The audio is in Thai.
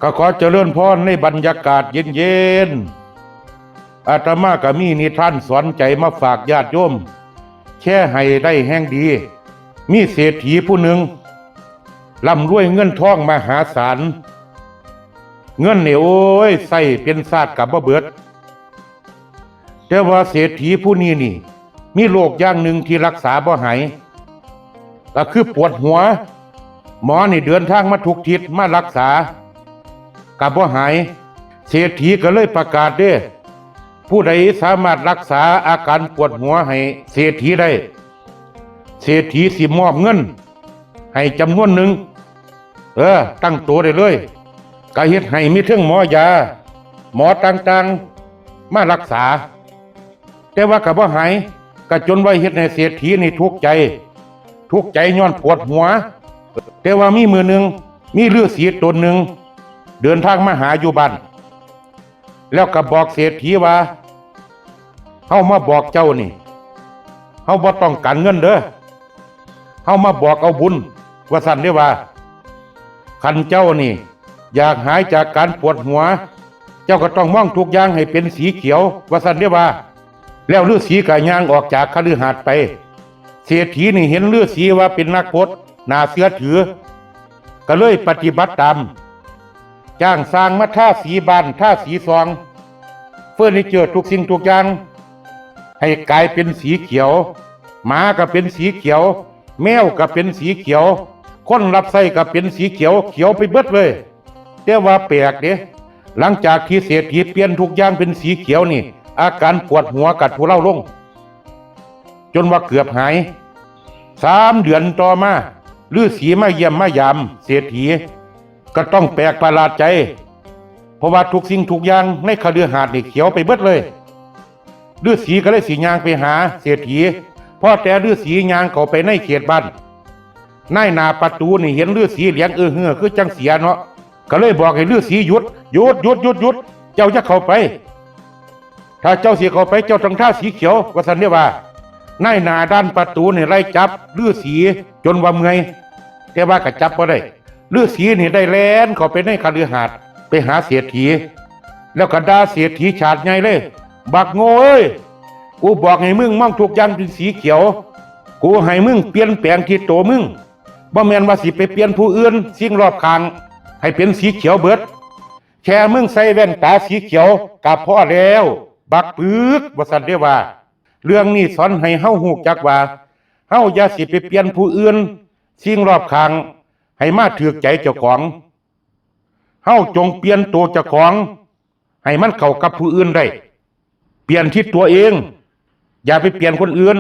ก็ขอเจริญพรในบรรยากาศเย็นๆอาตมาก็มีนิทานสอนใจมาฝากญาติโยมแค่ให้ได้แห่งดีมีเศรษฐีผู้หนึ่งร่ำรวยเงินทองมหาศาลเงินนี่โอ้ยใส่เป็นศาสตร์กับบ่เบิดแต่ว่าเศรษฐีผู้นี้นี่มีโรคอย่างหนึ่งที่รักษาบ่หายก็คือปวดหัวหมอนี่เดินทางมาทุกทิศมารักษากับบ่หายเศรษฐีก็เลยประกาศเด้ผู้ใดสามารถรักษาอาการปวดหัวให้เศรษฐีได้เศรษฐีสิมอบเงินให้จำนวนหนึ่งตั้งตัวได้เลยก็เฮ็ดให้มีเทิงหมอยาหมอต่างๆมารักษาแต่ว่าก็บ่หายก็จนว่าเฮ็ดให้เศรษฐีนี่ทุกข์ใจย้อนปวดหัวแต่ว่ามีมือหนึ่งมีฤาษีตนหนึ่งเดินทางมาหาอยู่บ้านแล้วก็บอกเศรษฐีว่าเฮามาบอกเจ้านี่เฮาบ่ต้องการเงินเด้อเฮามาบอกเอาบุญว่าซั่นเด้อว่าคันเจ้านี่อยากหายจากการปวดหัวเจ้าก็ต้องมองทุกอย่างให้เป็นสีเขียวว่าซั่นเด้อว่าแล้วฤาษีก็ย่างออกจากคฤหาสน์ไปเศรษฐีนี่เห็นฤาษีว่าเป็นนักพจน์น่าเชื่อถือก็เลยปฏิบัติตามจ้างสร้างมาท่าสีบ้านท่าสีซองเฟอร์นิเจอร์ทุกสิ่งทุกอย่างให้กลายเป็นสีเขียวหมาก็เป็นสีเขียวแมวก็เป็นสีเขียวคนรับใช้ก็เป็นสีเขียวเขียวไปเบิดเลยแต่ว่าแปลกเด้หลังจากที่เศรษฐีเปลี่ยนทุกอย่างเป็นสีเขียวนี่อาการปวดหัวกัดทุเลาลงจนว่าเกือบหาย3 เดือนต่อมาฤาษีมาเยี่ยมมายามเศรษฐีก็ต้องแปลกประหลาดใจเพราะว่าทุกสิ่งทุกอย่างในคฤหาสน์นี่เขียวไปเบิดเลยฤาษีก็เลยสิย่างไปหาเศรษฐีพอแต่ฤาษีย่างเข้าไปในเขตบ้านนายหน้าประตูนี่เห็นฤาษีเลี้ยงเฮือคือจังเสียเนาะก็เลยบอกให้ฤาษีหยุดเจ้าจะเข้าไปถ้าเจ้าสิเข้าไปเจ้าต้องท่าสีเขียวว่าซั่นเด้อว่านายหน้าด้านประตูนี่ไล่จับฤาษีจนว่าเมื่อยแต่ว่าก็จับบ่ได้ฤาษีนี่ได้แล่นเข้าไปในคฤหาสน์ไปหาเศรษฐีแล้วก็ด่าเศรษฐีฉาดใหญ่เลยบักโง่เอ้ยกูบอกให้มึงมองทุกอย่างเป็นสีเขียวกูให้มึงเปลี่ยนแปลงที่โตมึงบ่แม่นว่าสิไปเปลี่ยนผู้อื่นสิ่งรอบข้างให้เป็นสีเขียวเบิดแค่มึงใส่แว่นตาสีเขียวก็พอแล้วบักปึกว่าซั่นเด้อว่าเรื่องนี้สอนให้เฮาฮู้จักว่าเฮาอย่าสิไปเปลี่ยนผู้อื่นสิ่งรอบข้างให้มาถูกใจเจ้าของเฮาจงเปลี่ยนตัวเจ้าของให้มันเข้ากับผู้อื่นได้เปลี่ยนที่ตัวเองอย่าไปเปลี่ยนคนอื่น